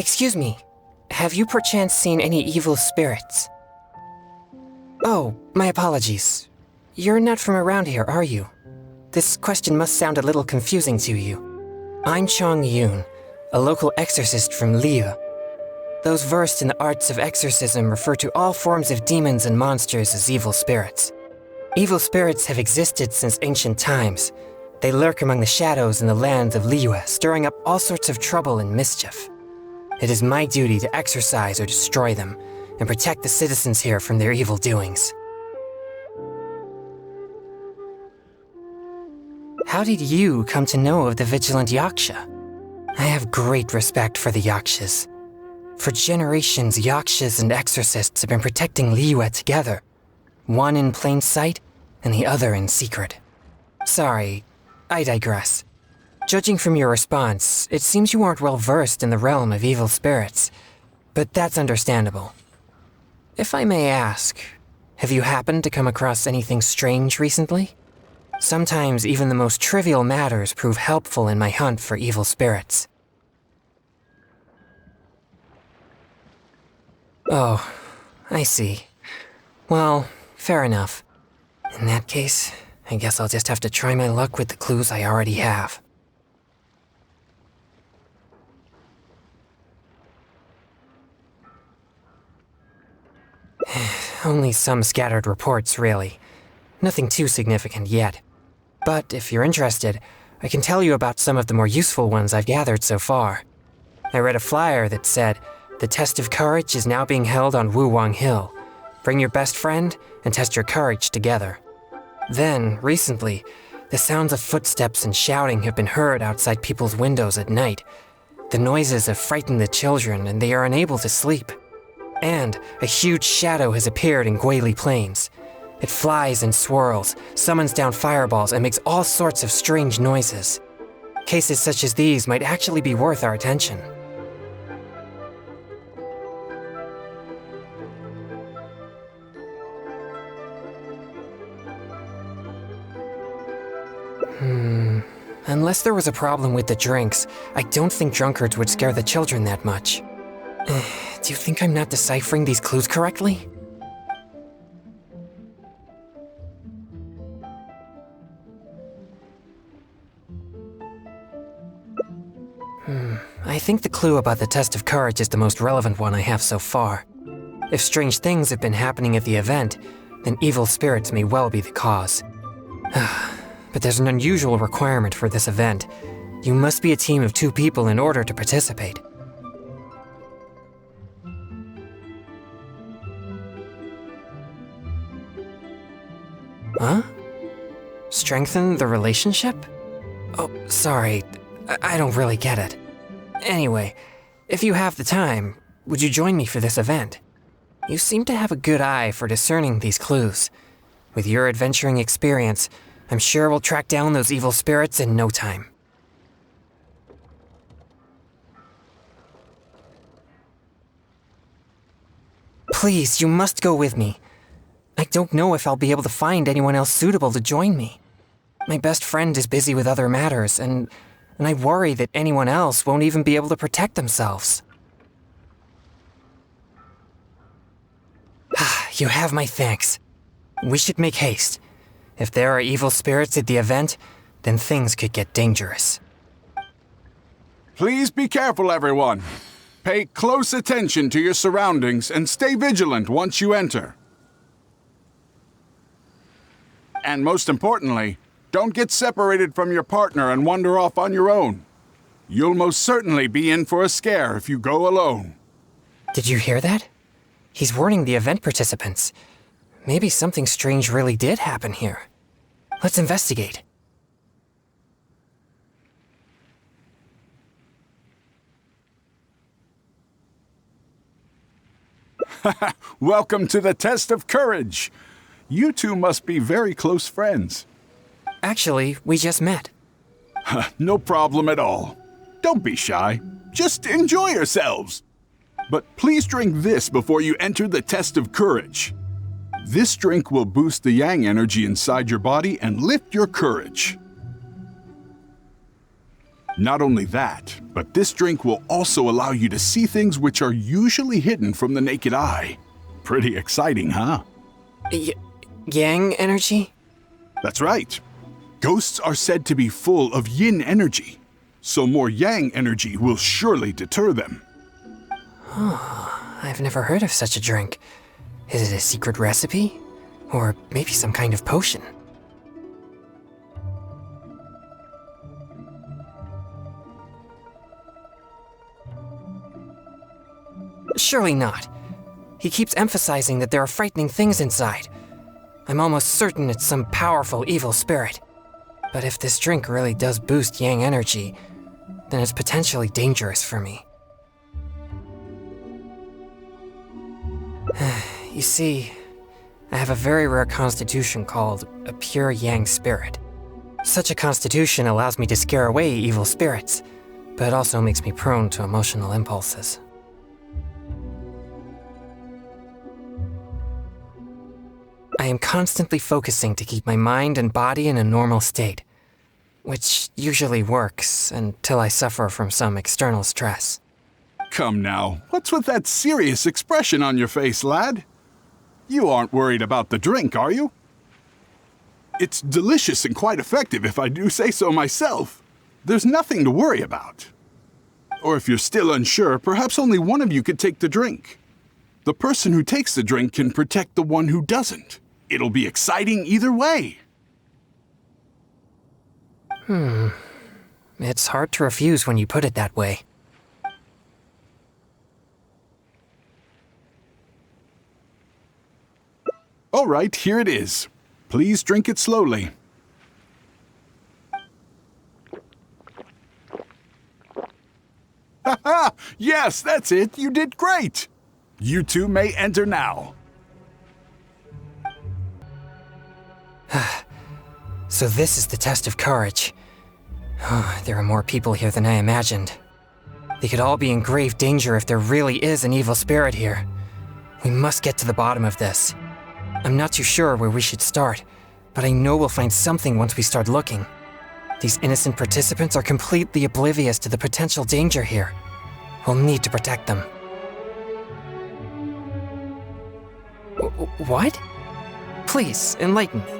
Excuse me, have you perchance seen any evil spirits? Oh, my apologies. You're not from around here, are you? This question must sound a little confusing to you. I'm Chong Yoon, a local exorcist from Liyue. Those versed in the arts of exorcism refer to all forms of demons and monsters as evil spirits. Evil spirits have existed since ancient times. They lurk among the shadows in the lands of Liyue, stirring up all sorts of trouble and mischief. It is my duty to exorcise or destroy them, and protect the citizens here from their evil doings. How did you come to know of the vigilant Yaksha? I have great respect for the Yakshas. For generations, Yakshas and exorcists have been protecting Liyue together. One in plain sight, and the other in secret. Sorry, I digress. Judging from your response, it seems you aren't well versed in the realm of evil spirits. But that's understandable. If I may ask, have you happened to come across anything strange recently? Sometimes even the most trivial matters prove helpful in my hunt for evil spirits. Oh, I see. Well, fair enough. In that case, I guess I'll just have to try my luck with the clues I already have. Only some scattered reports, really. Nothing too significant yet. But if you're interested, I can tell you about some of the more useful ones I've gathered so far. I read a flyer that said, "The test of courage is now being held on Wuwang Hill. Bring your best friend and test your courage together." Then, recently, the sounds of footsteps and shouting have been heard outside people's windows at night. The noises have frightened the children and they are unable to sleep. And a huge shadow has appeared in Guili Plains. It flies and swirls, summons down fireballs, and makes all sorts of strange noises. Cases such as these might actually be worth our attention. Unless there was a problem with the drinks, I don't think drunkards would scare the children that much. Do you think I'm not deciphering these clues correctly? I think the clue about the test of courage is the most relevant one I have so far. If strange things have been happening at the event, then evil spirits may well be the cause. But there's an unusual requirement for this event. You must be a team of 2 people in order to participate. Huh? Strengthen the relationship? Oh, sorry. I don't really get it. Anyway, if you have the time, would you join me for this event? You seem to have a good eye for discerning these clues. With your adventuring experience, I'm sure we'll track down those evil spirits in no time. Please, you must go with me. I don't know if I'll be able to find anyone else suitable to join me. My best friend is busy with other matters, and I worry that anyone else won't even be able to protect themselves. You have my thanks. We should make haste. If there are evil spirits at the event, then things could get dangerous. Please be careful, everyone. Pay close attention to your surroundings and stay vigilant once you enter. And most importantly, don't get separated from your partner and wander off on your own. You'll most certainly be in for a scare if you go alone. Did you hear that? He's warning the event participants. Maybe something strange really did happen here. Let's investigate. Welcome to the test of courage. You two must be very close friends. Actually, we just met. No problem at all. Don't be shy. Just enjoy yourselves. But please drink this before you enter the test of courage. This drink will boost the yang energy inside your body and lift your courage. Not only that, but this drink will also allow you to see things which are usually hidden from the naked eye. Pretty exciting, huh? Yang energy? That's right. Ghosts are said to be full of yin energy, so more yang energy will surely deter them. I've never heard of such a drink. Is it a secret recipe? Or maybe some kind of potion? Surely not. He keeps emphasizing that there are frightening things inside. I'm almost certain it's some powerful evil spirit. But if this drink really does boost yang energy, then it's potentially dangerous for me. You see, I have a very rare constitution called a pure yang spirit. Such a constitution allows me to scare away evil spirits, but it also makes me prone to emotional impulses. I am constantly focusing to keep my mind and body in a normal state, which usually works until I suffer from some external stress. Come now, what's with that serious expression on your face, lad? You aren't worried about the drink, are you? It's delicious and quite effective if I do say so myself. There's nothing to worry about. Or if you're still unsure, perhaps only one of you could take the drink. The person who takes the drink can protect the one who doesn't. It'll be exciting either way. It's hard to refuse when you put it that way. All right, here it is. Please drink it slowly. Ha! Yes, that's it. You did great. You two may enter now. So this is the test of courage. There are more people here than I imagined. They could all be in grave danger if there really is an evil spirit here. We must get to the bottom of this. I'm not too sure where we should start, but I know we'll find something once we start looking. These innocent participants are completely oblivious to the potential danger here. We'll need to protect them. What? Please, enlighten me.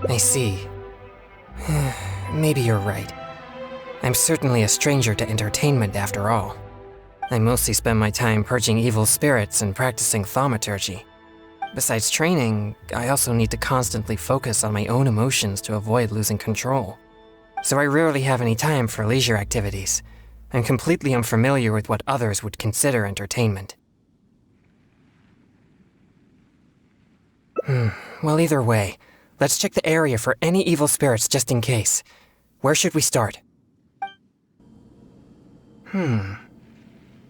I see. Maybe you're right. I'm certainly a stranger to entertainment after all. I mostly spend my time purging evil spirits and practicing thaumaturgy. Besides training, I also need to constantly focus on my own emotions to avoid losing control. So I rarely have any time for leisure activities. I'm completely unfamiliar with what others would consider entertainment. Well, either way, let's check the area for any evil spirits just in case. Where should we start?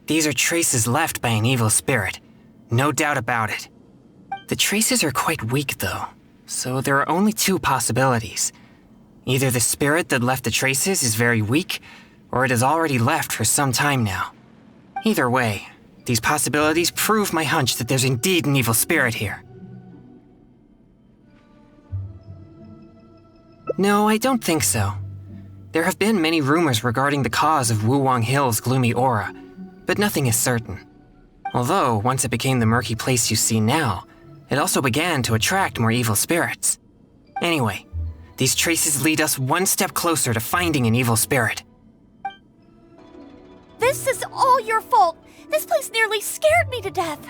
These are traces left by an evil spirit. No doubt about it. The traces are quite weak, though, so there are only two possibilities. Either the spirit that left the traces is very weak, or it has already left for some time now. Either way, these possibilities prove my hunch that there's indeed an evil spirit here. No, I don't think so. There have been many rumors regarding the cause of Wuwang Hill's gloomy aura, but nothing is certain. Although, once it became the murky place you see now, it also began to attract more evil spirits. Anyway, these traces lead us one step closer to finding an evil spirit. This is all your fault! This place nearly scared me to death!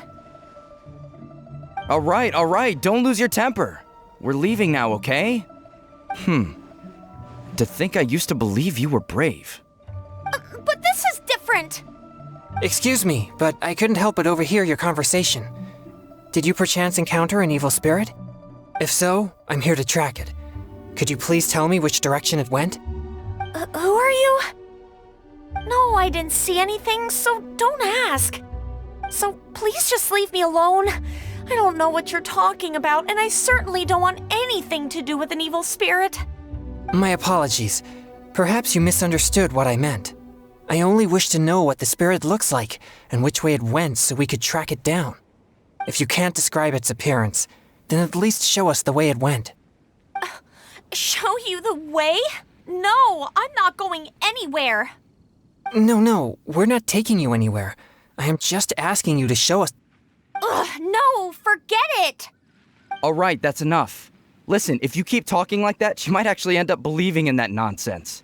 All right, don't lose your temper. We're leaving now, okay? To think I used to believe you were brave. But this is different! Excuse me, but I couldn't help but overhear your conversation. Did you perchance encounter an evil spirit? If so, I'm here to track it. Could you please tell me which direction it went? Who are you? No, I didn't see anything, so don't ask. So please just leave me alone. I don't know what you're talking about, and I certainly don't want anything to do with an evil spirit. My apologies. Perhaps you misunderstood what I meant. I only wish to know what the spirit looks like and which way it went so we could track it down. If you can't describe its appearance, then at least show us the way it went. Show you the way? No, I'm not going anywhere. No, we're not taking you anywhere. I am just asking you to show us. Ugh, no, forget it. All right, that's enough. Listen, if you keep talking like that, she might actually end up believing in that nonsense.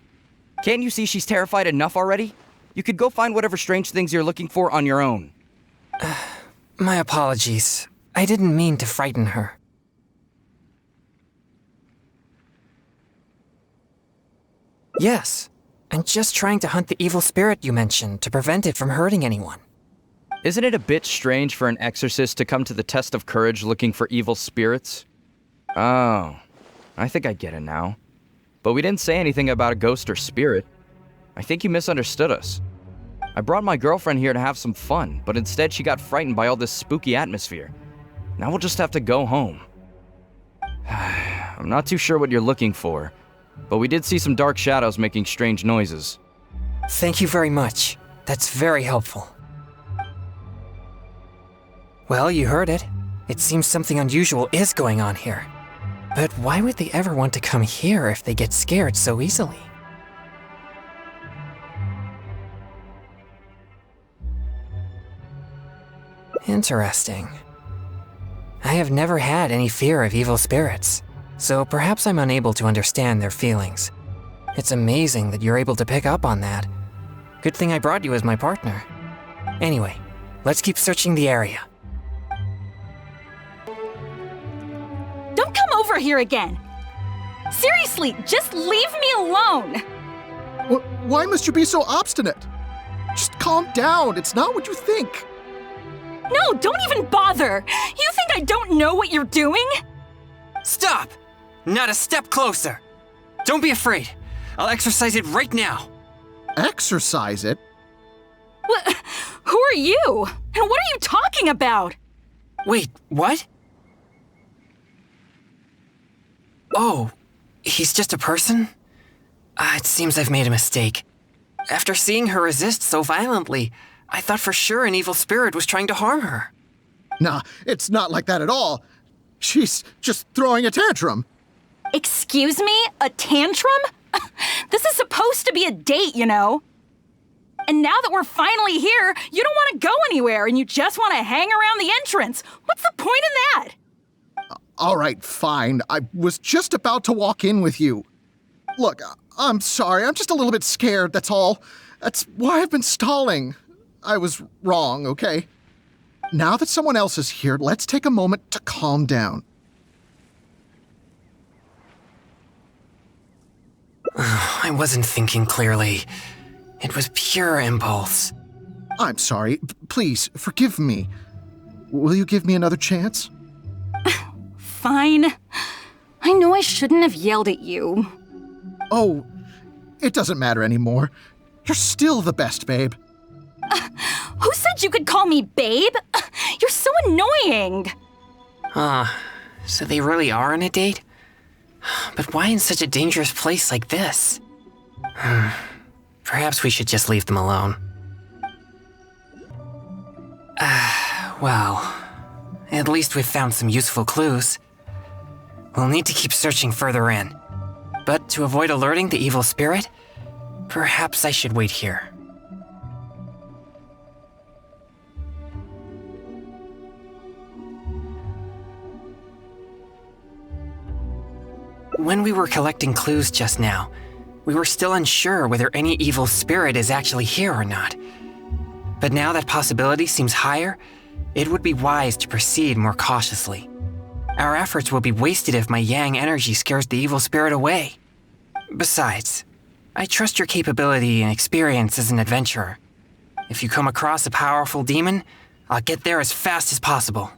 Can't you see she's terrified enough already? You could go find whatever strange things you're looking for on your own. My apologies. I didn't mean to frighten her. Yes, I'm just trying to hunt the evil spirit you mentioned to prevent it from hurting anyone. Isn't it a bit strange for an exorcist to come to the test of courage looking for evil spirits? Oh, I think I get it now. But we didn't say anything about a ghost or spirit. I think you misunderstood us. I brought my girlfriend here to have some fun, but instead she got frightened by all this spooky atmosphere. Now we'll just have to go home. I'm not too sure what you're looking for, but we did see some dark shadows making strange noises. Thank you very much. That's very helpful. Well, you heard it. It seems something unusual is going on here. But why would they ever want to come here if they get scared so easily? Interesting. I have never had any fear of evil spirits, so perhaps I'm unable to understand their feelings. It's amazing that you're able to pick up on that. Good thing I brought you as my partner. Anyway, let's keep searching the area. Don't come over here again! Seriously, just leave me alone! Why must you be so obstinate? Just calm down, it's not what you think. No, don't even bother! You think I don't know what you're doing? Stop! Not a step closer! Don't be afraid. I'll exercise it right now. Exercise it? What? Who are you? And what are you talking about? Wait, what? Oh, he's just a person? It seems I've made a mistake. After seeing her resist so violently, I thought for sure an evil spirit was trying to harm her. Nah, it's not like that at all. She's just throwing a tantrum. Excuse me? A tantrum? This is supposed to be a date, you know? And now that we're finally here, you don't want to go anywhere and you just want to hang around the entrance. What's the point in that? All right, fine. I was just about to walk in with you. Look, I'm sorry. I'm just a little bit scared, that's all. That's why I've been stalling. I was wrong, okay? Now that someone else is here, let's take a moment to calm down. I wasn't thinking clearly. It was pure impulse. I'm sorry. Please, forgive me. Will you give me another chance? Fine. I know I shouldn't have yelled at you. Oh, it doesn't matter anymore. You're still the best, babe. Who said you could call me babe? You're so annoying. So they really are on a date? But why in such a dangerous place like this? Perhaps we should just leave them alone. Well, at least we've found some useful clues. We'll need to keep searching further in. But to avoid alerting the evil spirit, perhaps I should wait here. When we were collecting clues just now, we were still unsure whether any evil spirit is actually here or not. But now that possibility seems higher, it would be wise to proceed more cautiously. Our efforts will be wasted if my yang energy scares the evil spirit away. Besides, I trust your capability and experience as an adventurer. If you come across a powerful demon, I'll get there as fast as possible.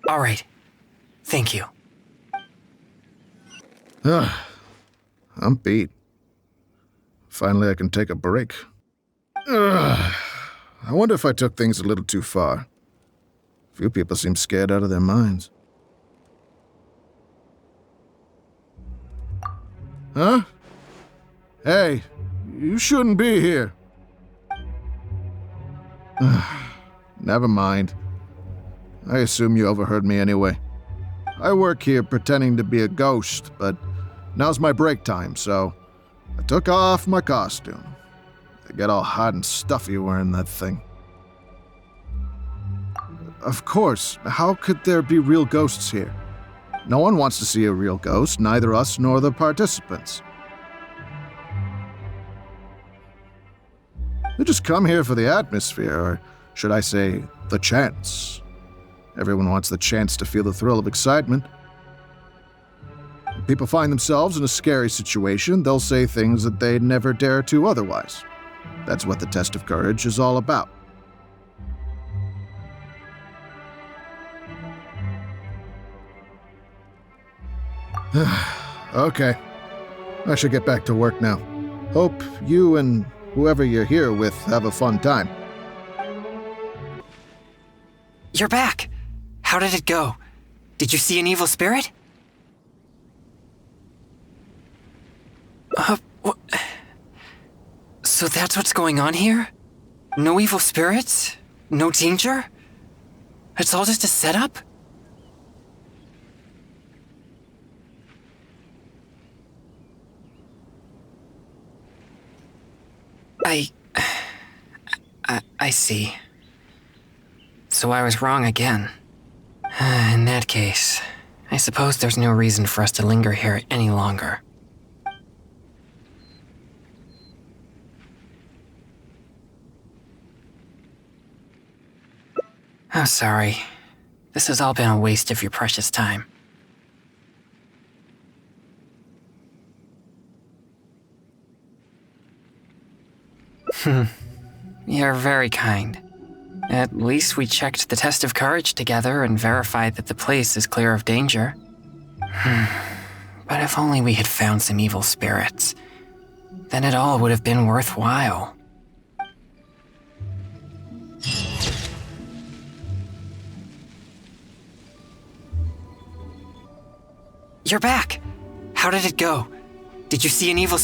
All right. Thank you. I'm beat. Finally, I can take a break. I wonder if I took things a little too far. Few people seem scared out of their minds. Huh? Hey, you shouldn't be here. Never mind. I assume you overheard me anyway. I work here pretending to be a ghost, but now's my break time, so I took off my costume. I get all hot and stuffy wearing that thing. Of course, how could there be real ghosts here? No one wants to see a real ghost, neither us nor the participants. They just come here for the atmosphere, or should I say, the chance. Everyone wants the chance to feel the thrill of excitement. When people find themselves in a scary situation, they'll say things that they'd never dare to otherwise. That's what the test of courage is all about. Okay, I should get back to work now. Hope you and whoever you're here with have a fun time. You're back! How did it go? Did you see an evil spirit? So that's what's going on here? No evil spirits? No danger? It's all just a setup? I see. So I was wrong again. In that case, I suppose there's no reason for us to linger here any longer. I'm sorry. This has all been a waste of your precious time. You're very kind. At least we checked the test of courage together and verified that the place is clear of danger. But if only we had found some evil spirits, then it all would have been worthwhile. You're back! How did it go? Did you see an evil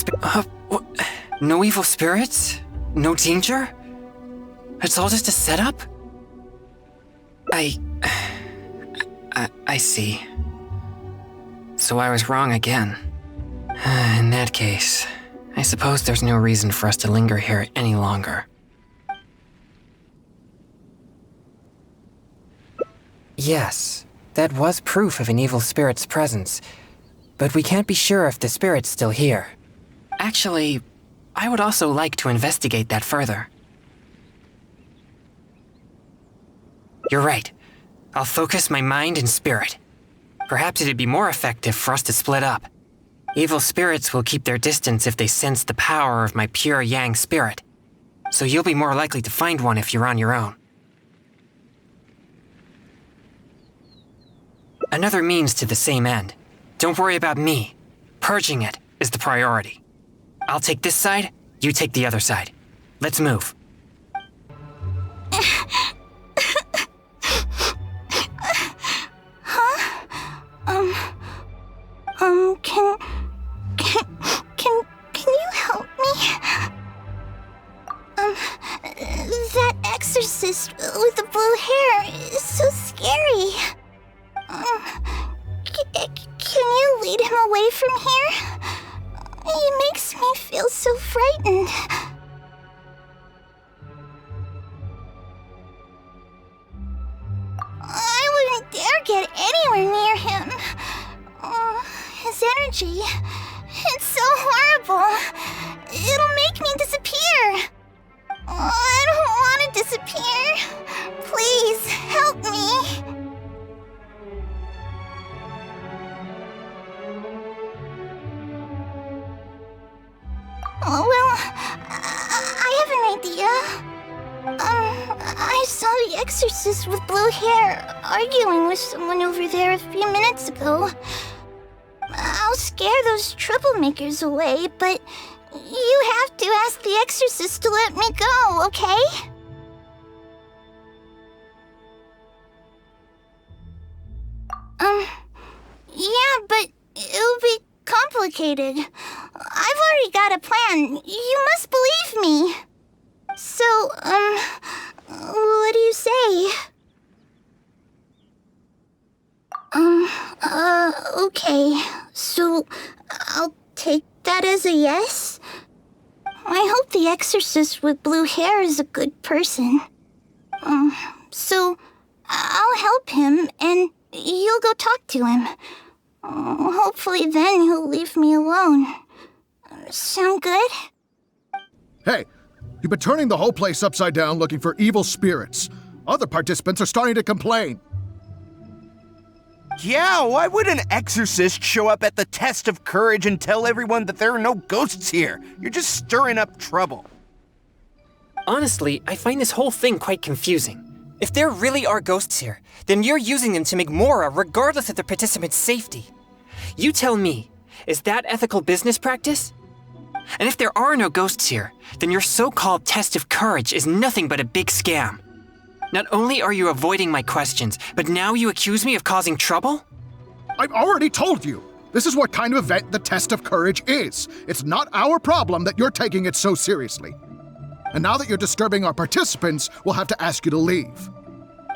No evil spirits? No danger? It's all just a setup? I see. So I was wrong again. In that case, I suppose there's no reason for us to linger here any longer. Yes, that was proof of an evil spirit's presence, but we can't be sure if the spirit's still here. Actually, I would also like to investigate that further. You're right. I'll focus my mind and spirit. Perhaps it'd be more effective for us to split up. Evil spirits will keep their distance if they sense the power of my pure yang spirit. So you'll be more likely to find one if you're on your own. Another means to the same end. Don't worry about me. Purging it is the priority. I'll take this side, you take the other side. Let's move. Can you help me? That exorcist with the blue hair is so scary. Can you lead him away from here? He makes me feel so frightened. I wouldn't dare get anywhere near him. His energy, it's so horrible. It'll make me disappear. I don't want to disappear. Please, help me. Well, I have an idea. I saw the exorcist with blue hair arguing with someone over there a few minutes ago. I'll scare those troublemakers away, but you have to ask the exorcist to let me go, okay? Yeah, but it'll be complicated. I've already got a plan. You must believe me. So, you say. Okay. So, I'll take that as a yes? I hope the exorcist with blue hair is a good person. So, I'll help him, and you'll go talk to him. Hopefully then he'll leave me alone. Sound good? Hey, you've been turning the whole place upside down looking for evil spirits. Other participants are starting to complain. Yeah, why would an exorcist show up at the test of courage and tell everyone that there are no ghosts here? You're just stirring up trouble. Honestly, I find this whole thing quite confusing. If there really are ghosts here, then you're using them to make Mora regardless of the participants' safety. You tell me, is that ethical business practice? And if there are no ghosts here, then your so-called test of courage is nothing but a big scam. Not only are you avoiding my questions, but now you accuse me of causing trouble? I've already told you. This is what kind of event the test of courage is. It's not our problem that you're taking it so seriously. And now that you're disturbing our participants, we'll have to ask you to leave.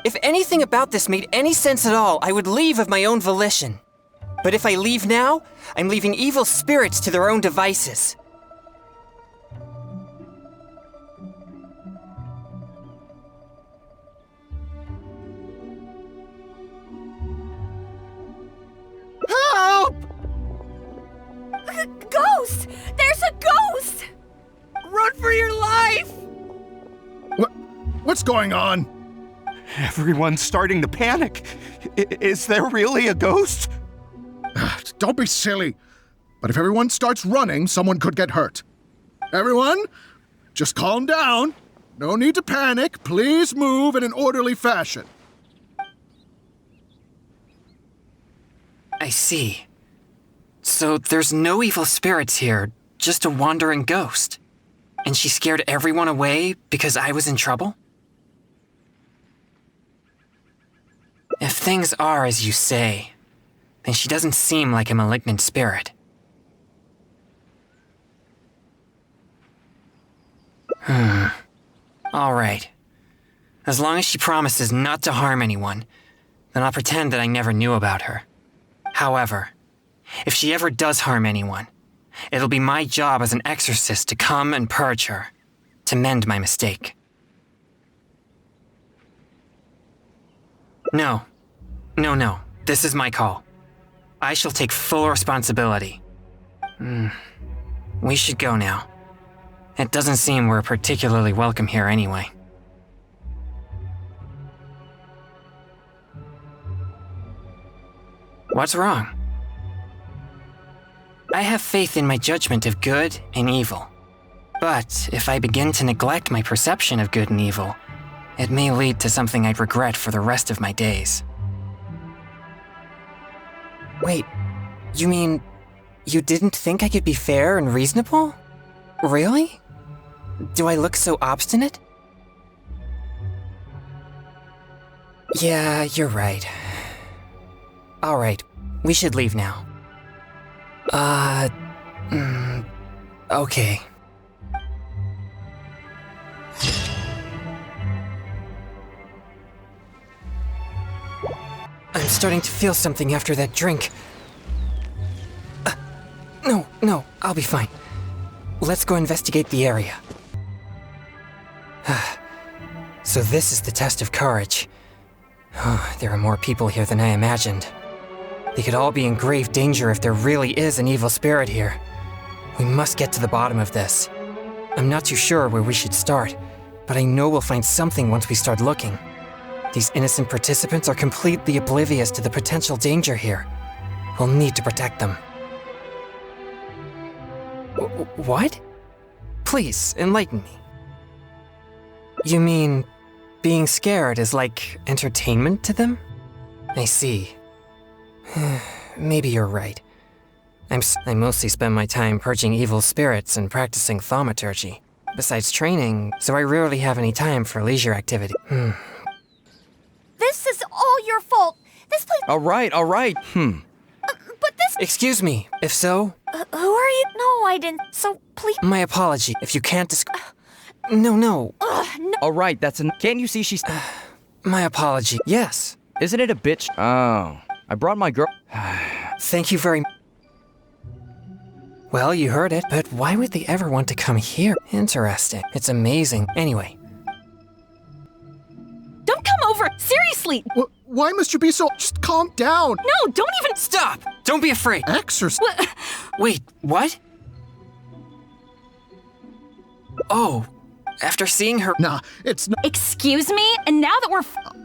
If anything about this made any sense at all, I would leave of my own volition. But if I leave now, I'm leaving evil spirits to their own devices. Help! Ghost! There's a ghost! Run for your life! What's going on? Everyone's starting to panic. Is there really a ghost? Don't be silly. But if everyone starts running, someone could get hurt. Everyone, just calm down. No need to panic. Please move in an orderly fashion. I see. So there's no evil spirits here, just a wandering ghost. And she scared everyone away because I was in trouble? If things are as you say, then she doesn't seem like a malignant spirit. All right. As long as she promises not to harm anyone, then I'll pretend that I never knew about her. However, if she ever does harm anyone, it'll be my job as an exorcist to come and purge her, to mend my mistake. No. This is my call. I shall take full responsibility. We should go now. It doesn't seem we're particularly welcome here anyway. What's wrong? I have faith in my judgment of good and evil. But if I begin to neglect my perception of good and evil, it may lead to something I'd regret for the rest of my days. Wait, you mean you didn't think I could be fair and reasonable? Really? Do I look so obstinate? Yeah, you're right. All right, we should leave now. Okay. I'm starting to feel something after that drink. No, I'll be fine. Let's go investigate the area. So this is the test of courage. There are more people here than I imagined. They could all be in grave danger if there really is an evil spirit here. We must get to the bottom of this. I'm not too sure where we should start, but I know we'll find something once we start looking. These innocent participants are completely oblivious to the potential danger here. We'll need to protect them. What? Please, enlighten me. You mean being scared is like entertainment to them? I see. Maybe you're right. I mostly spend my time purging evil spirits and practicing thaumaturgy. Besides training, so I rarely have any time for leisure activity. This is all your fault. This place. All right. But this. Excuse me, if so? Who are you? No, I didn't. So please. My apology, if you can't No. No. All right, can't you see she's... my apology. Yes. Isn't it a bitch? Oh, I brought my girl. Thank you very much. Well, you heard it, but why would they ever want to come here? Interesting. It's amazing. Anyway. Don't come over! Seriously! Why must you be so... Just calm down! No, don't even... Stop! Don't be afraid. Exorcist... Wait, what? Oh, after seeing her... Nah, it's not... Excuse me? And now that we're...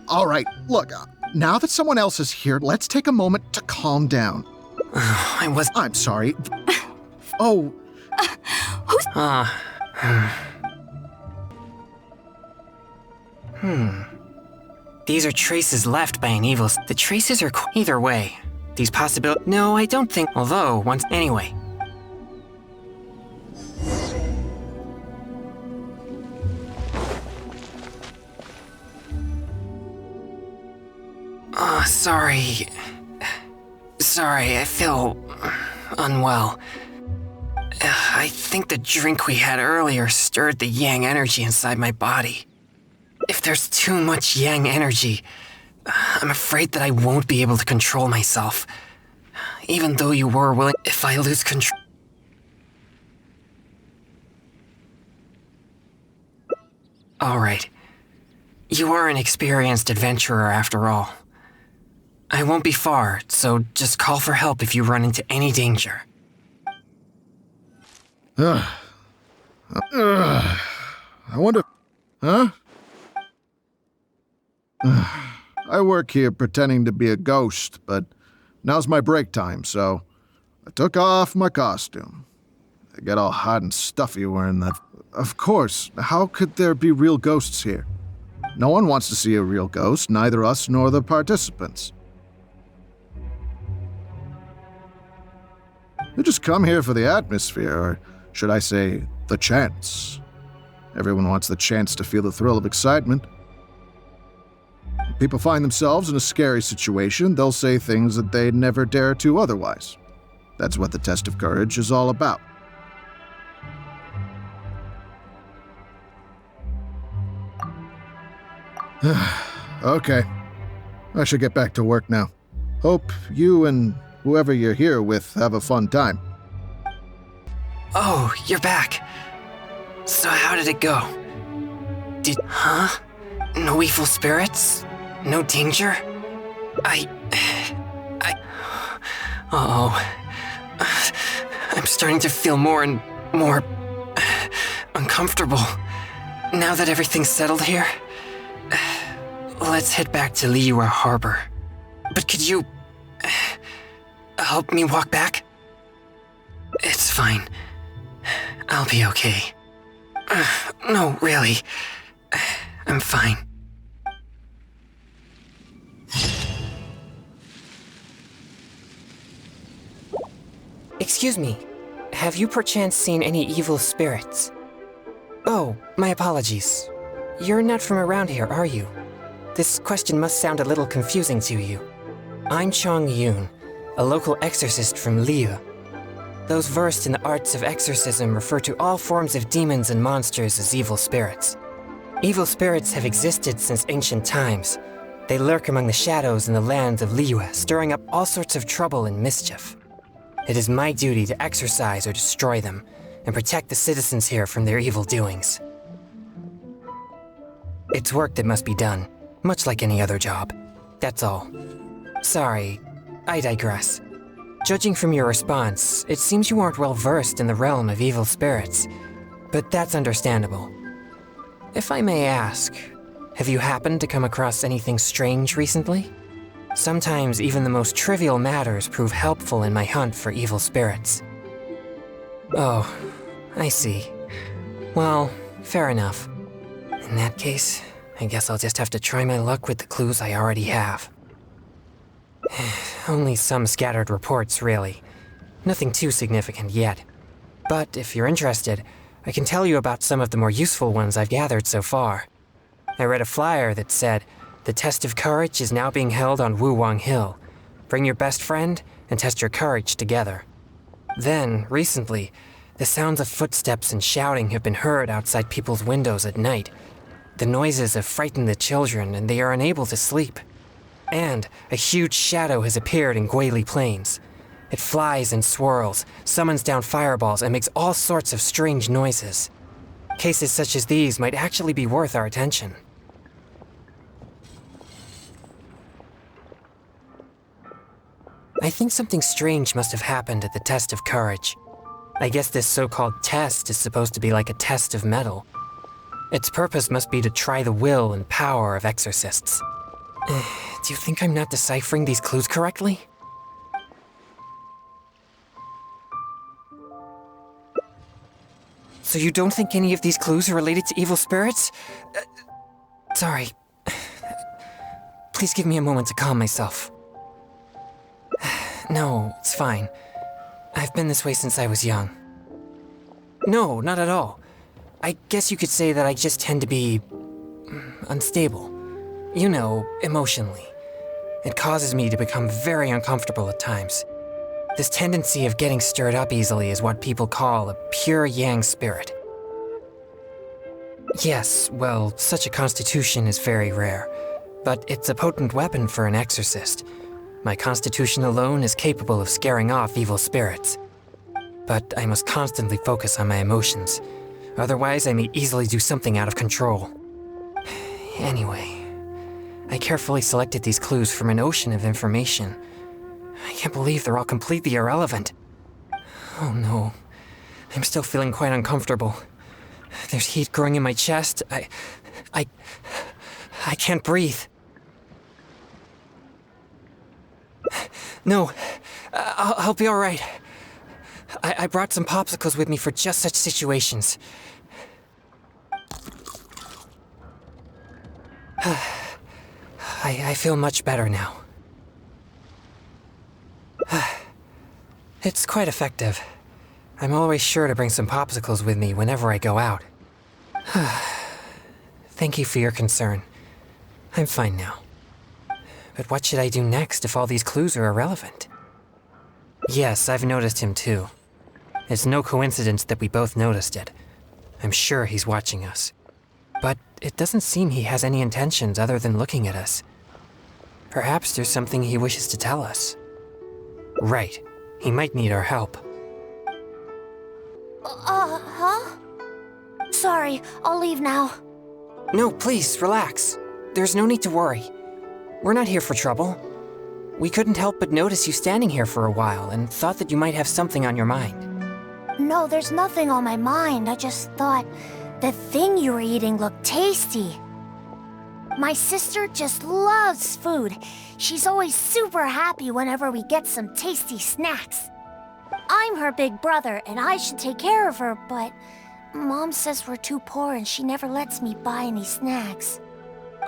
All right, look, now that someone else is here, let's take a moment to calm down. I'm sorry. Oh. Who's... These are traces left by an evil... The traces are... Either way. These possibilities... No, I don't think... Although, once... Anyway. Sorry. Sorry, I feel... unwell. I think the drink we had earlier stirred the yang energy inside my body. If there's too much yang energy, I'm afraid that I won't be able to control myself. Even though you were willing, if I lose control... Alright. You are an experienced adventurer after all. I won't be far, so just call for help if you run into any danger. I wonder... Huh? I work here pretending to be a ghost, but now's my break time, so I took off my costume. I get all hot and stuffy wearing that. Of course, how could there be real ghosts here? No one wants to see a real ghost, neither us nor the participants. You just come here for the atmosphere, or should I say, the chance. Everyone wants the chance to feel the thrill of excitement. When people find themselves in a scary situation, they'll say things that they'd never dare to otherwise. That's what the test of courage is all about. Okay, I should get back to work now. Hope you and whoever you're here with have a fun time. Oh, you're back. So how did it go? Huh? No evil spirits? No danger? Uh-oh. I'm starting to feel more and more... uncomfortable. Now that everything's settled here, let's head back to Liyue Harbor. But could you... help me walk back? It's fine. I'll be okay. No, really. I'm fine. Excuse me. Have you perchance seen any evil spirits? Oh, my apologies. You're not from around here, are you? This question must sound a little confusing to you. I'm Chong Yoon, a local exorcist from Liyue. Those versed in the arts of exorcism refer to all forms of demons and monsters as evil spirits. Evil spirits have existed since ancient times. They lurk among the shadows in the land of Liyue, stirring up all sorts of trouble and mischief. It is my duty to exorcise or destroy them, and protect the citizens here from their evil doings. It's work that must be done, much like any other job. That's all. Sorry, I digress. Judging from your response, it seems you aren't well versed in the realm of evil spirits, but that's understandable. If I may ask, have you happened to come across anything strange recently? Sometimes even the most trivial matters prove helpful in my hunt for evil spirits. Oh, I see. Well, fair enough. In that case, I guess I'll just have to try my luck with the clues I already have. Only some scattered reports, really. Nothing too significant yet. But if you're interested, I can tell you about some of the more useful ones I've gathered so far. I read a flyer that said, "The test of courage is now being held on Wuwang Hill. Bring your best friend and test your courage together." Then, recently, the sounds of footsteps and shouting have been heard outside people's windows at night. The noises have frightened the children, and they are unable to sleep. And a huge shadow has appeared in Guili Plains. It flies and swirls, summons down fireballs, and makes all sorts of strange noises. Cases such as these might actually be worth our attention. I think something strange must have happened at the test of courage. I guess this so-called test is supposed to be like a test of mettle. Its purpose must be to try the will and power of exorcists. Do you think I'm not deciphering these clues correctly? So you don't think any of these clues are related to evil spirits? Sorry. Please give me a moment to calm myself. No, it's fine. I've been this way since I was young. No, not at all. I guess you could say that I just tend to be unstable. You know, emotionally. It causes me to become very uncomfortable at times. This tendency of getting stirred up easily is what people call a pure yang spirit. Yes, well, such a constitution is very rare, but it's a potent weapon for an exorcist. My constitution alone is capable of scaring off evil spirits. But I must constantly focus on my emotions. Otherwise, I may easily do something out of control. Anyway, I carefully selected these clues from an ocean of information. I can't believe they're all completely irrelevant. Oh no, I'm still feeling quite uncomfortable. There's heat growing in my chest. I can't breathe. No, I'll be all right. I brought some popsicles with me for just such situations. I feel much better now. It's quite effective. I'm always sure to bring some popsicles with me whenever I go out. Thank you for your concern. I'm fine now. But what should I do next if all these clues are irrelevant? Yes, I've noticed him too. It's no coincidence that we both noticed it. I'm sure he's watching us. But it doesn't seem he has any intentions other than looking at us. Perhaps there's something he wishes to tell us. Right. He might need our help. Huh? Sorry, I'll leave now. No, please, relax. There's no need to worry. We're not here for trouble. We couldn't help but notice you standing here for a while and thought that you might have something on your mind. No, there's nothing on my mind. I just thought the thing you were eating looked tasty. My sister just loves food. She's always super happy whenever we get some tasty snacks. I'm her big brother and I should take care of her, but Mom says we're too poor and she never lets me buy any snacks.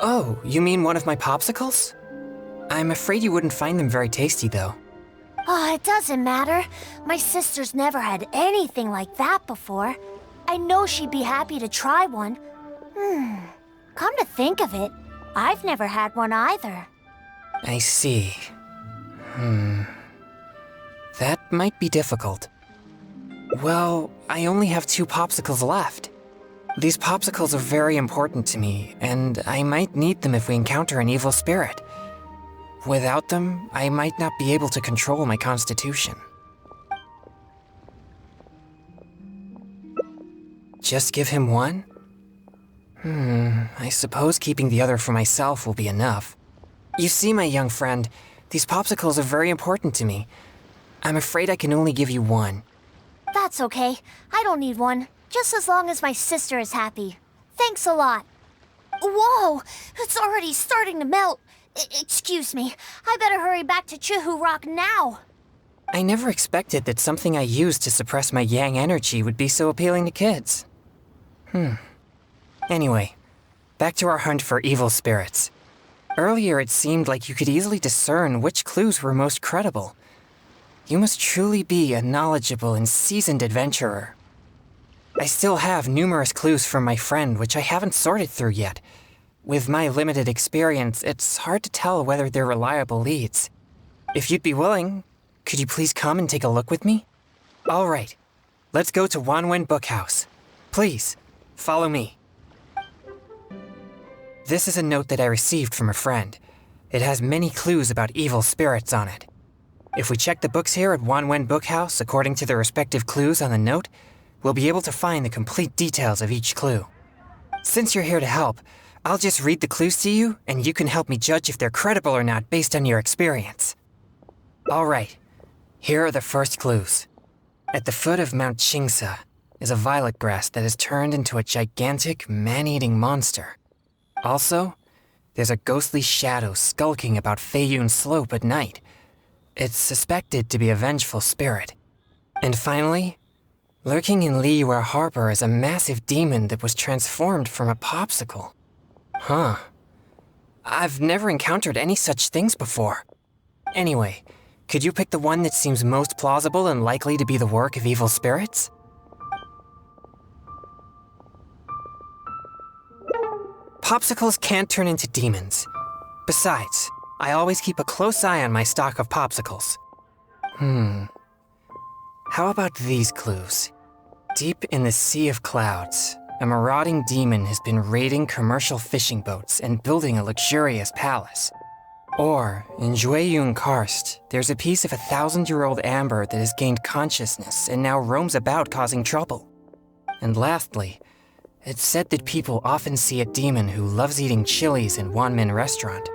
Oh, you mean one of my popsicles? I'm afraid you wouldn't find them very tasty, though. Oh, it doesn't matter. My sister's never had anything like that before. I know she'd be happy to try one. Come to think of it, I've never had one either. I see. That might be difficult. Well, I only have 2 popsicles left. These popsicles are very important to me, and I might need them if we encounter an evil spirit. Without them, I might not be able to control my constitution. Just give him one? I suppose keeping the other for myself will be enough. You see, my young friend, these popsicles are very important to me. I'm afraid I can only give you one. That's okay. I don't need one. Just as long as my sister is happy. Thanks a lot. Whoa! It's already starting to melt. Excuse me. I better hurry back to Chihu Rock now. I never expected that something I used to suppress my yang energy would be so appealing to kids. Anyway, back to our hunt for evil spirits. Earlier it seemed like you could easily discern which clues were most credible. You must truly be a knowledgeable and seasoned adventurer. I still have numerous clues from my friend which I haven't sorted through yet. With my limited experience, it's hard to tell whether they're reliable leads. If you'd be willing, could you please come and take a look with me? All right, let's go to Wanwen Bookhouse. Please, follow me. This is a note that I received from a friend. It has many clues about evil spirits on it. If we check the books here at Wanwen Bookhouse according to the respective clues on the note, we'll be able to find the complete details of each clue. Since you're here to help, I'll just read the clues to you, and you can help me judge if they're credible or not based on your experience. Alright, here are the first clues. At the foot of Mount Chingsa is a violet grass that has turned into a gigantic, man-eating monster. Also, there's a ghostly shadow skulking about Feiyun Slope at night. It's suspected to be a vengeful spirit. And finally, lurking in Liyue Harbor is a massive demon that was transformed from a popsicle. Huh. I've never encountered any such things before. Anyway, could you pick the one that seems most plausible and likely to be the work of evil spirits? Popsicles can't turn into demons. Besides, I always keep a close eye on my stock of popsicles. How about these clues? Deep in the Sea of Clouds, a marauding demon has been raiding commercial fishing boats and building a luxurious palace. Or, in Jueyun Karst, there's a piece of 1,000-year-old amber that has gained consciousness and now roams about causing trouble. And lastly, it's said that people often see a demon who loves eating chilies in Wanmin Restaurant.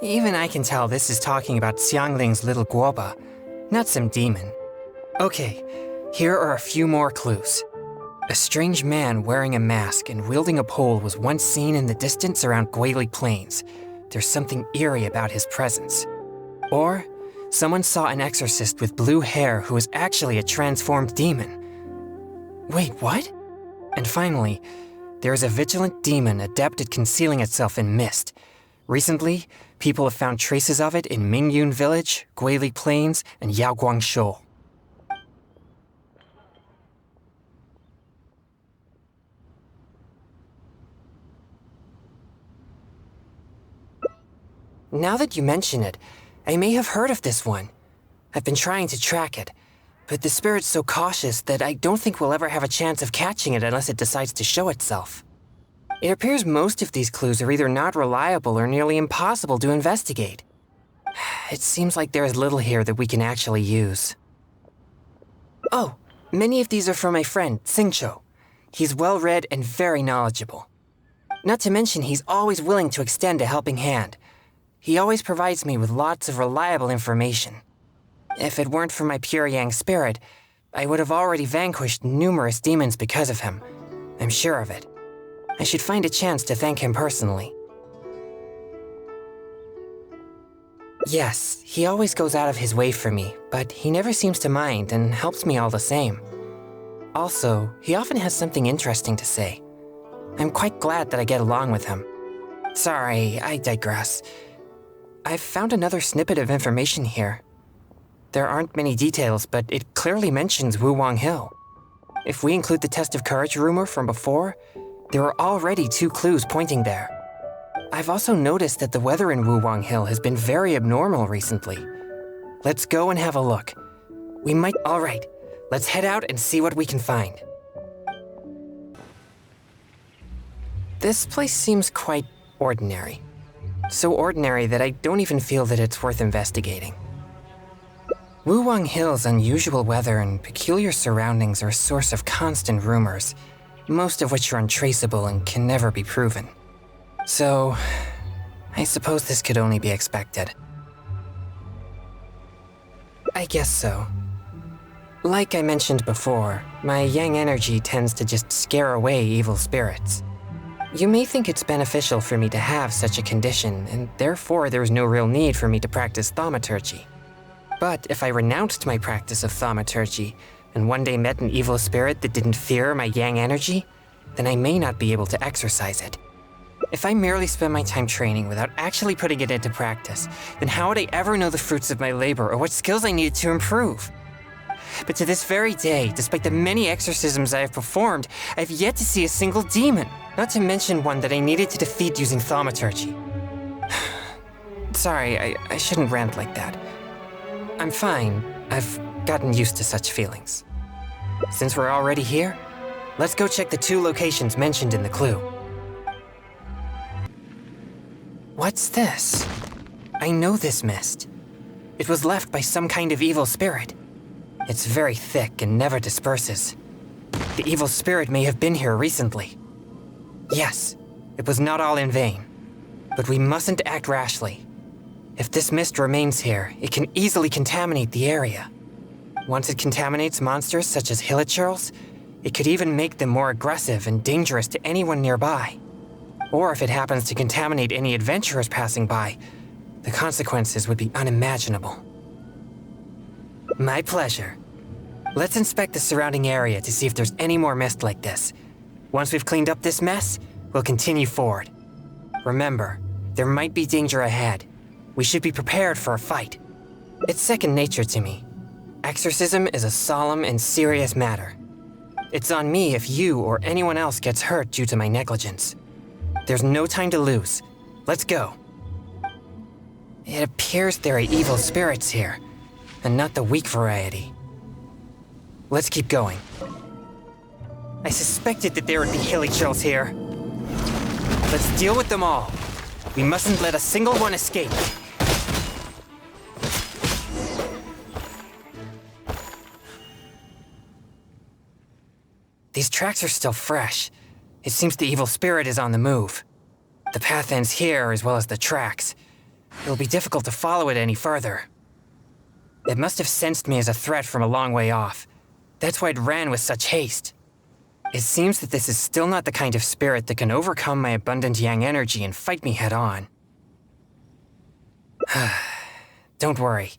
Even I can tell this is talking about Xiangling's little guoba, not some demon. Okay, here are a few more clues. A strange man wearing a mask and wielding a pole was once seen in the distance around Guili Plains. There's something eerie about his presence. Or, someone saw an exorcist with blue hair who was actually a transformed demon. Wait, what? And finally, there is a vigilant demon adept at concealing itself in mist. Recently, people have found traces of it in Mingyun Village, Guili Plains, and Yaoguangshou. Now that you mention it, I may have heard of this one. I've been trying to track it, but the spirit's so cautious that I don't think we'll ever have a chance of catching it unless it decides to show itself. It appears most of these clues are either not reliable or nearly impossible to investigate. It seems like there is little here that we can actually use. Oh, many of these are from my friend, Xingqiu. He's well-read and very knowledgeable. Not to mention he's always willing to extend a helping hand. He always provides me with lots of reliable information. If it weren't for my pure yang spirit, I would have already vanquished numerous demons because of him. I'm sure of it. I should find a chance to thank him personally. Yes, he always goes out of his way for me, but he never seems to mind and helps me all the same. Also, he often has something interesting to say. I'm quite glad that I get along with him. Sorry, I digress. I've found another snippet of information here. There aren't many details, but it clearly mentions Wuwang Hill. If we include the test of courage rumor from before, there are already 2 clues pointing there. I've also noticed that the weather in Wuwang Hill has been very abnormal recently. Let's go and have a look. Alright, let's head out and see what we can find. This place seems quite ordinary. So ordinary that I don't even feel that it's worth investigating. Wuwang Hill's unusual weather and peculiar surroundings are a source of constant rumors, most of which are untraceable and can never be proven. So, I suppose this could only be expected. I guess so. Like I mentioned before, my yang energy tends to just scare away evil spirits. You may think it's beneficial for me to have such a condition, and therefore there's no real need for me to practice thaumaturgy. But if I renounced my practice of thaumaturgy, and one day met an evil spirit that didn't fear my yang energy, then I may not be able to exercise it. If I merely spend my time training without actually putting it into practice, then how would I ever know the fruits of my labor or what skills I needed to improve? But to this very day, despite the many exorcisms I have performed, I have yet to see a single demon, not to mention one that I needed to defeat using thaumaturgy. Sorry, I shouldn't rant like that. I'm fine. I've gotten used to such feelings. Since we're already here, let's go check the 2 locations mentioned in the clue. What's this? I know this mist. It was left by some kind of evil spirit. It's very thick and never disperses. The evil spirit may have been here recently. Yes, it was not all in vain. But we mustn't act rashly. If this mist remains here, it can easily contaminate the area. Once it contaminates monsters such as hilichurls, it could even make them more aggressive and dangerous to anyone nearby. Or if it happens to contaminate any adventurers passing by, the consequences would be unimaginable. My pleasure. Let's inspect the surrounding area to see if there's any more mist like this. Once we've cleaned up this mess, we'll continue forward. Remember, there might be danger ahead. We should be prepared for a fight. It's second nature to me. Exorcism is a solemn and serious matter. It's on me if you or anyone else gets hurt due to my negligence. There's no time to lose. Let's go. It appears there are evil spirits here, and not the weak variety. Let's keep going. I suspected that there would be hilichurls here. Let's deal with them all. We mustn't let a single one escape. These tracks are still fresh. It seems the evil spirit is on the move. The path ends here as well as the tracks. It'll be difficult to follow it any further. It must have sensed me as a threat from a long way off. That's why it ran with such haste. It seems that this is still not the kind of spirit that can overcome my abundant yang energy and fight me head on. Don't worry.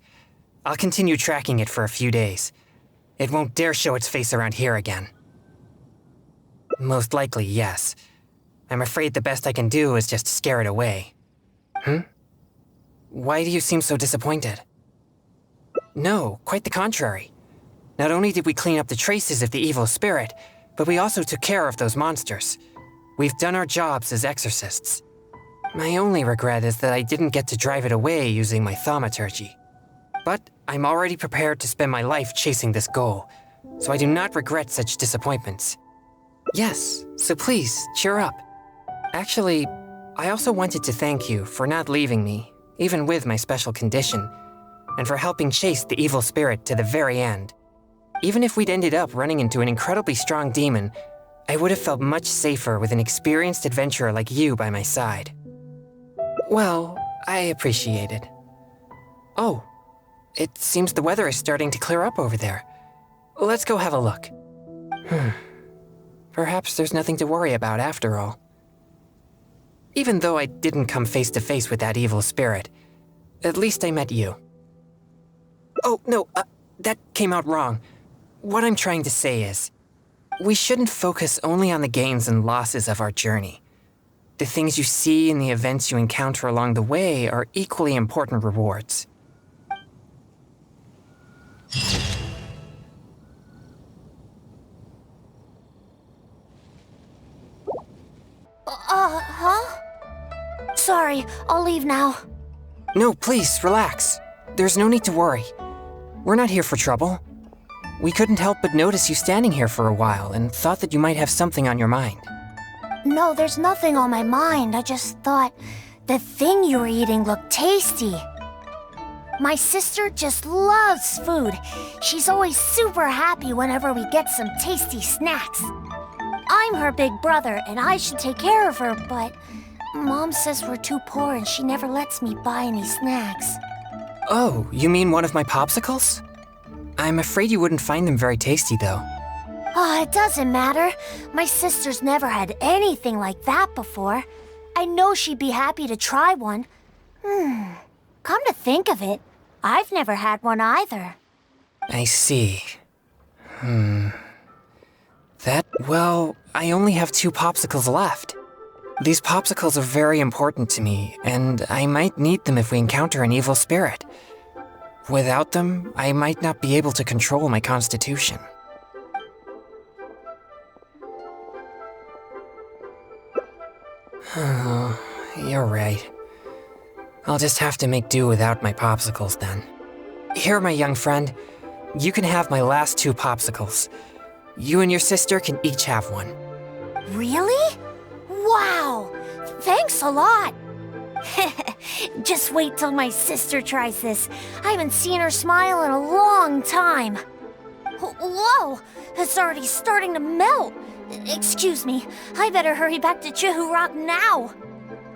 I'll continue tracking it for a few days. It won't dare show its face around here again. Most likely, yes. I'm afraid the best I can do is just scare it away. Why do you seem so disappointed? No, quite the contrary. Not only did we clean up the traces of the evil spirit, but we also took care of those monsters. We've done our jobs as exorcists. My only regret is that I didn't get to drive it away using my thaumaturgy. But I'm already prepared to spend my life chasing this goal, so I do not regret such disappointments. Yes, so please, cheer up. Actually, I also wanted to thank you for not leaving me, even with my special condition, and for helping chase the evil spirit to the very end. Even if we'd ended up running into an incredibly strong demon, I would have felt much safer with an experienced adventurer like you by my side. Well, I appreciate it. Oh, it seems the weather is starting to clear up over there. Let's go have a look. Perhaps there's nothing to worry about after all. Even though I didn't come face to face with that evil spirit, at least I met you. Oh, no, that came out wrong. What I'm trying to say is, we shouldn't focus only on the gains and losses of our journey. The things you see and the events you encounter along the way are equally important rewards. Sorry, I'll leave now. No, please, relax. There's no need to worry. We're not here for trouble. We couldn't help but notice you standing here for a while and thought that you might have something on your mind. No, there's nothing on my mind. I just thought the thing you were eating looked tasty. My sister just loves food. She's always super happy whenever we get some tasty snacks. I'm her big brother and I should take care of her, but Mom says we're too poor and she never lets me buy any snacks. Oh, you mean one of my popsicles? I'm afraid you wouldn't find them very tasty, though. Oh, it doesn't matter. My sister's never had anything like that before. I know she'd be happy to try one. Come to think of it, I've never had one either. I see. Well, I only have 2 popsicles left. These popsicles are very important to me, and I might need them if we encounter an evil spirit. Without them, I might not be able to control my constitution. Oh, you're right. I'll just have to make do without my popsicles then. Here, my young friend. You can have my last 2 popsicles. You and your sister can each have one. Really? Wow! Thanks a lot! Just wait till my sister tries this. I haven't seen her smile in a long time. Whoa! It's already starting to melt. Excuse me, I better hurry back to Chihu Rock now.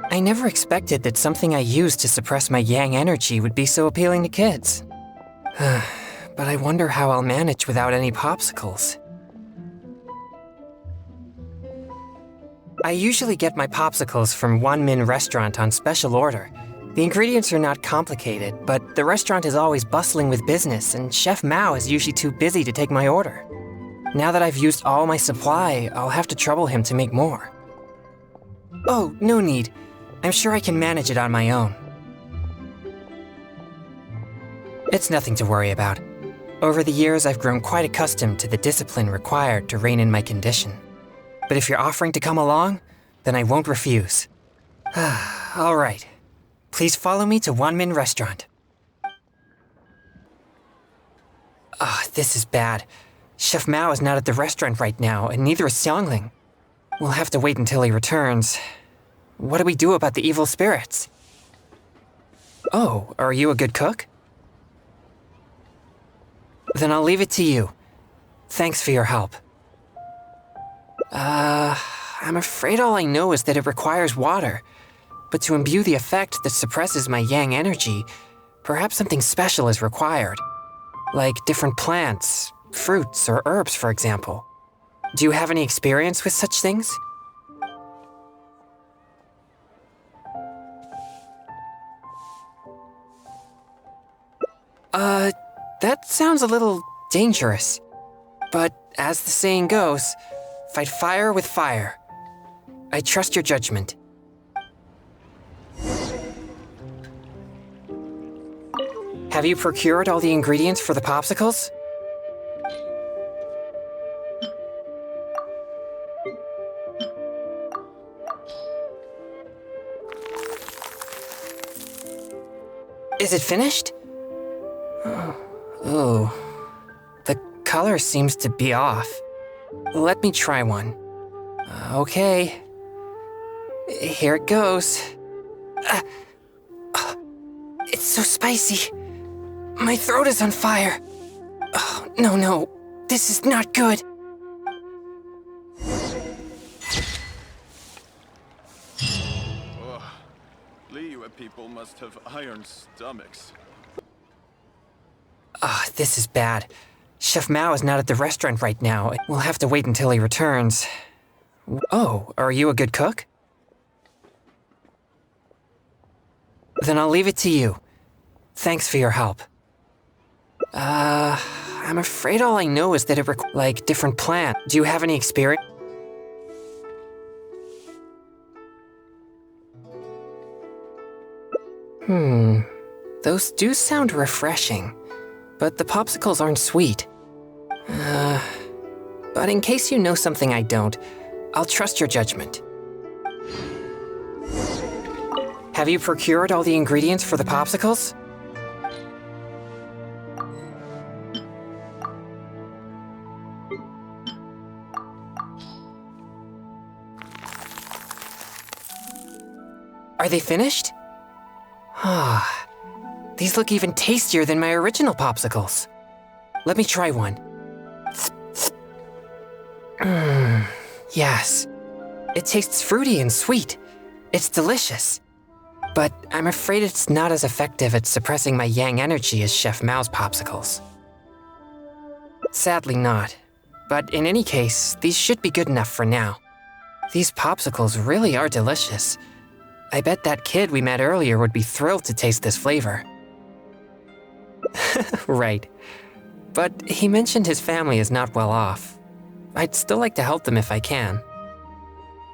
I never expected that something I used to suppress my yang energy would be so appealing to kids. But I wonder how I'll manage without any popsicles. I usually get my popsicles from One Min Restaurant on special order. The ingredients are not complicated, but the restaurant is always bustling with business, and Chef Mao is usually too busy to take my order. Now that I've used all my supply, I'll have to trouble him to make more. Oh, no need. I'm sure I can manage it on my own. It's nothing to worry about. Over the years, I've grown quite accustomed to the discipline required to rein in my condition. But if you're offering to come along, then I won't refuse. All right. Please follow me to One Min Restaurant. This is bad. Chef Mao is not at the restaurant right now, and neither is Xiangling. We'll have to wait until he returns. What do we do about the evil spirits? Oh, are you a good cook? Then I'll leave it to you. Thanks for your help. I'm afraid all I know is that it requires water. But to imbue the effect that suppresses my yang energy, perhaps something special is required. Like different plants, fruits, or herbs, for example. Do you have any experience with such things? That sounds a little dangerous. But as the saying goes, fight fire with fire. I trust your judgment. Have you procured all the ingredients for the popsicles? Is it finished? Oh, the color seems to be off. Let me try one. Okay. Here it goes. It's so spicy. My throat is on fire. Oh, no. This is not good. Liyue people must have iron stomachs. This is bad. Chef Mao is not at the restaurant right now. We'll have to wait until he returns. Oh, are you a good cook? Then I'll leave it to you. Thanks for your help. I'm afraid all I know is that it like different plants. Do you have any experience? Those do sound refreshing, but the popsicles aren't sweet. But in case you know something I don't, I'll trust your judgment. Have you procured all the ingredients for the popsicles? Are they finished? These look even tastier than my original popsicles. Let me try one. Yes. It tastes fruity and sweet. It's delicious. But I'm afraid it's not as effective at suppressing my yang energy as Chef Mao's popsicles. Sadly not. But in any case, these should be good enough for now. These popsicles really are delicious. I bet that kid we met earlier would be thrilled to taste this flavor. Right. But he mentioned his family is not well off. I'd still like to help them if I can.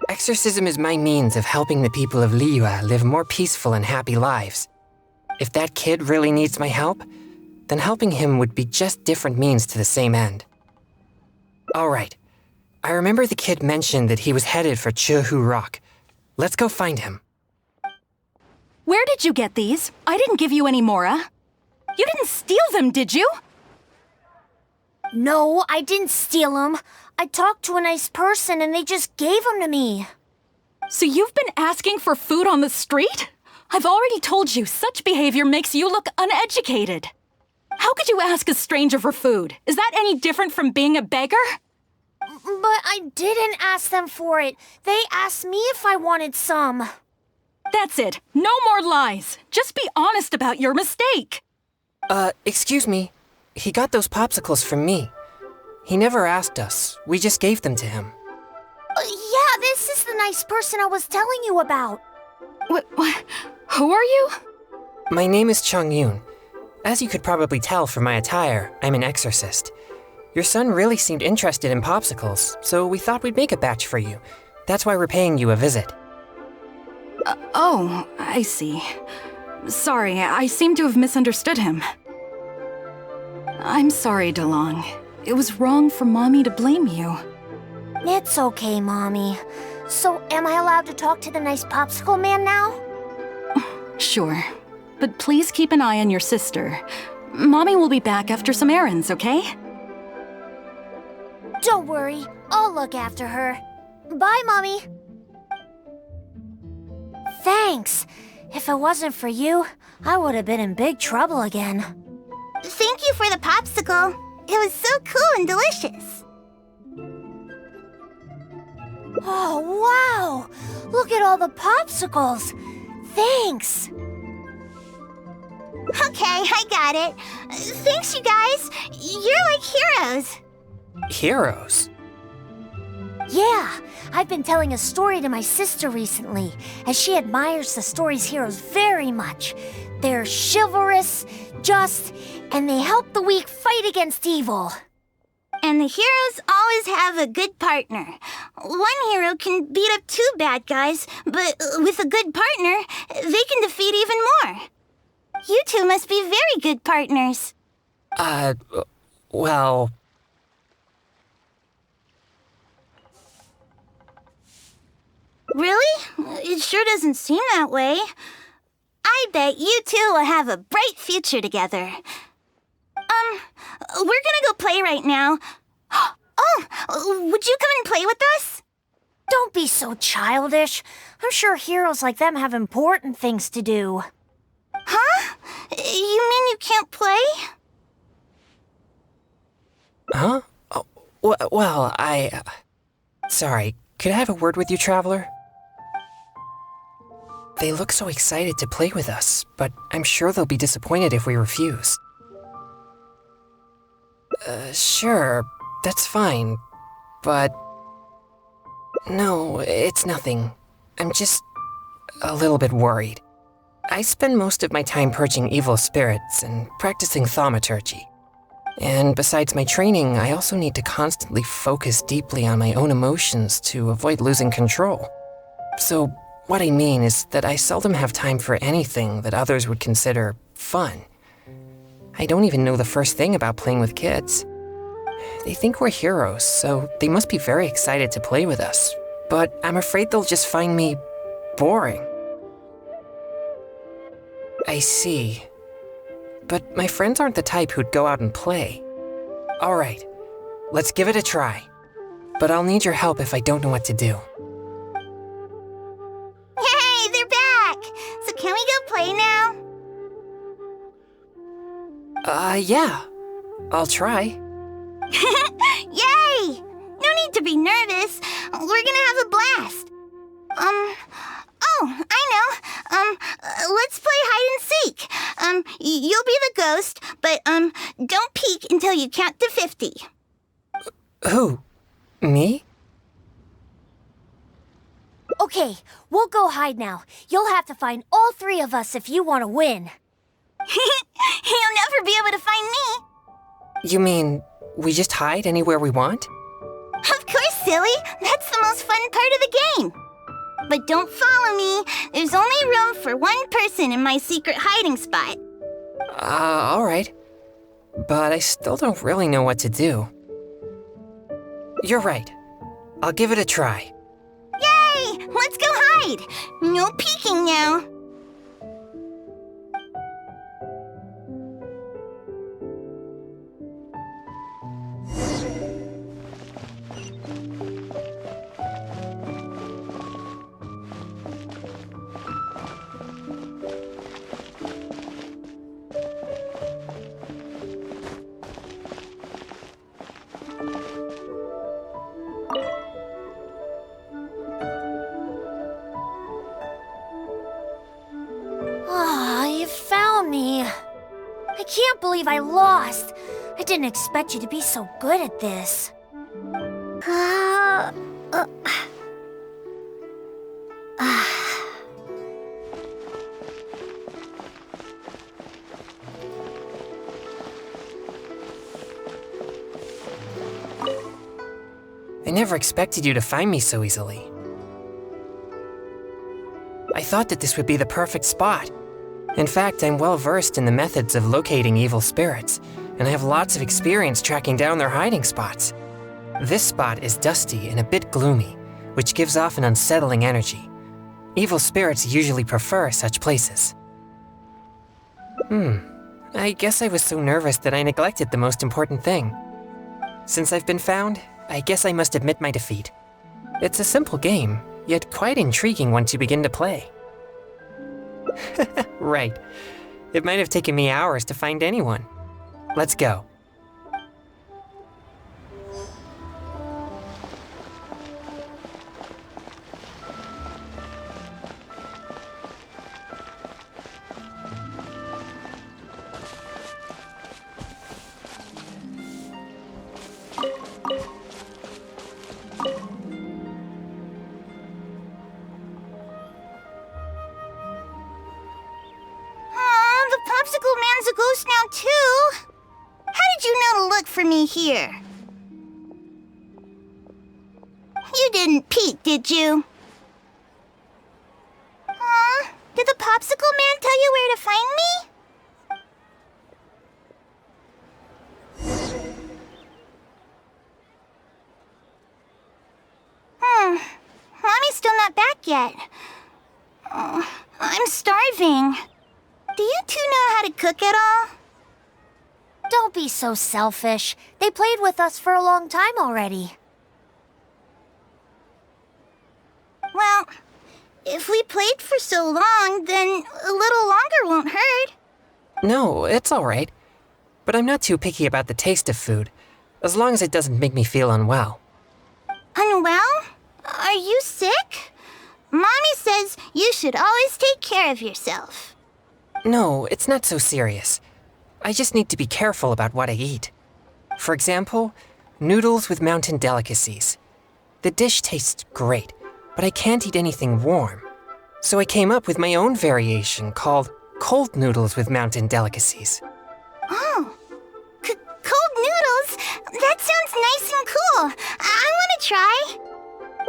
Exorcism is my means of helping the people of Liyue live more peaceful and happy lives. If that kid really needs my help, then helping him would be just different means to the same end. All right. I remember the kid mentioned that he was headed for Chihu Rock. Let's go find him. Where did you get these? I didn't give you any more. You didn't steal them, did you? No, I didn't steal them. I talked to a nice person and they just gave them to me. So you've been asking for food on the street? I've already told you such behavior makes you look uneducated. How could you ask a stranger for food? Is that any different from being a beggar? But I didn't ask them for it. They asked me if I wanted some. That's it. No more lies. Just be honest about your mistake. Excuse me. He got those popsicles from me. He never asked us. We just gave them to him. Yeah, this is the nice person I was telling you about. What? Who are you? My name is Chung Yoon. As you could probably tell from my attire, I'm an exorcist. Your son really seemed interested in popsicles, so we thought we'd make a batch for you. That's why we're paying you a visit. Oh, I see. Sorry, I seem to have misunderstood him. I'm sorry, DeLong. It was wrong for Mommy to blame you. It's okay, Mommy. So, am I allowed to talk to the nice popsicle man now? Sure. But please keep an eye on your sister. Mommy will be back after some errands, okay? Don't worry. I'll look after her. Bye, Mommy. Thanks. If it wasn't for you, I would have been in big trouble again. Thank you for the popsicle. It was so cool and delicious. Oh, wow! Look at all the popsicles! Thanks! Okay, I got it. Thanks, you guys. You're like heroes. Heroes? Yeah, I've been telling a story to my sister recently, as she admires the story's heroes very much. They're chivalrous, just, and they help the weak fight against evil. And the heroes always have a good partner. One hero can beat up two bad guys, but with a good partner, they can defeat even more. You two must be very good partners. Well... Really? It sure doesn't seem that way. I bet you two will have a bright future together. We're gonna go play right now. Oh, would you come and play with us? Don't be so childish. I'm sure heroes like them have important things to do. Huh? You mean you can't play? Huh? Oh, well, Sorry, could I have a word with you, Traveler? They look so excited to play with us, but I'm sure they'll be disappointed if we refuse. Sure, that's fine, but... No, it's nothing. I'm just a little bit worried. I spend most of my time purging evil spirits and practicing thaumaturgy. And besides my training, I also need to constantly focus deeply on my own emotions to avoid losing control. So, what I mean is that I seldom have time for anything that others would consider fun. I don't even know the first thing about playing with kids. They think we're heroes, so they must be very excited to play with us. But I'm afraid they'll just find me boring. I see. But my friends aren't the type who'd go out and play. All right, let's give it a try. But I'll need your help if I don't know what to do. Hey, they're back! So can we go play now? Yeah. I'll try. Yay! No need to be nervous. We're gonna have a blast. Oh, I know. Let's play hide and seek. You'll be the ghost, but, don't peek until you count to 50. Who? Me? Okay, we'll go hide now. You'll have to find all three of us if you want to win. You'll never be able to find me. You mean, we just hide anywhere we want? Of course, silly. That's the most fun part of the game. But don't follow me. There's only room for one person in my secret hiding spot. Alright. But I still don't really know what to do. You're right. I'll give it a try. Yay! Let's go hide. No peeking now. can't believe I lost. I didn't expect you to be so good at this. I never expected you to find me so easily. I thought that this would be the perfect spot. In fact, I'm well versed in the methods of locating evil spirits, and I have lots of experience tracking down their hiding spots. This spot is dusty and a bit gloomy, which gives off an unsettling energy. Evil spirits usually prefer such places. I guess I was so nervous that I neglected the most important thing. Since I've been found, I guess I must admit my defeat. It's a simple game, yet quite intriguing once you begin to play. Right. It might have taken me hours to find anyone. Let's go. The popsicle man's a ghost now, too. How did you know to look for me here? You didn't peek, did you? Did the popsicle man tell you where to find me? Mommy's still not back yet. I'm starving. Do you two know how to cook at all? Don't be so selfish. They played with us for a long time already. Well, if we played for so long, then a little longer won't hurt. No, it's alright. But I'm not too picky about the taste of food, as long as it doesn't make me feel unwell. Unwell? Are you sick? Mommy says you should always take care of yourself. No, it's not so serious. I just need to be careful about what I eat. For example, noodles with mountain delicacies. The dish tastes great, but I can't eat anything warm. So I came up with my own variation called cold noodles with mountain delicacies. Oh, cold noodles? That sounds nice and cool. I want to try.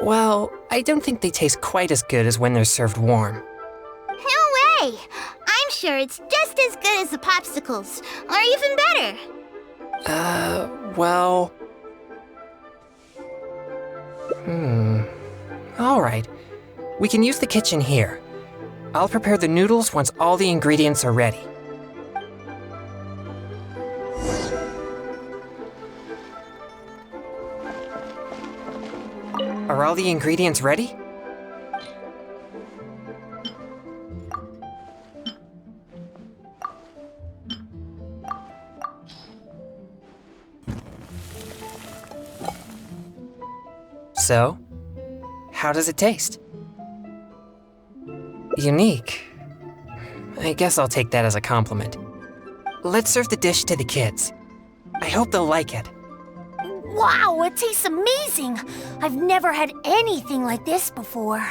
Well, I don't think they taste quite as good as when they're served warm. No way! I'm sure it's just as good as the popsicles, or even better. Well... Alright. We can use the kitchen here. I'll prepare the noodles once all the ingredients are ready. Are all the ingredients ready? So, how does it taste? Unique. I guess I'll take that as a compliment. Let's serve the dish to the kids. I hope they'll like it. Wow, it tastes amazing! I've never had anything like this before.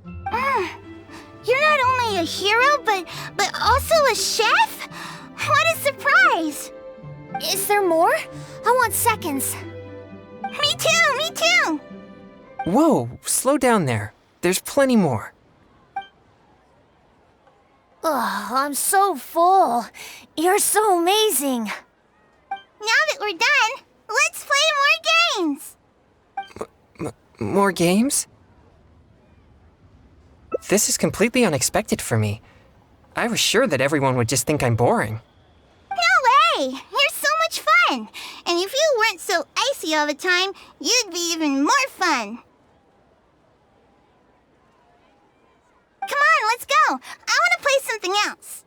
You're not only a hero, but also a chef? What a surprise! Is there more? I want seconds. Me too! Whoa, slow down there. There's plenty more. Ugh, I'm so full. You're so amazing. Now that we're done, let's play more games! More games? This is completely unexpected for me. I was sure that everyone would just think I'm boring. No way! You're so much fun! And if you weren't so icy all the time, you'd be even more fun. Come on, let's go! I want to play something else.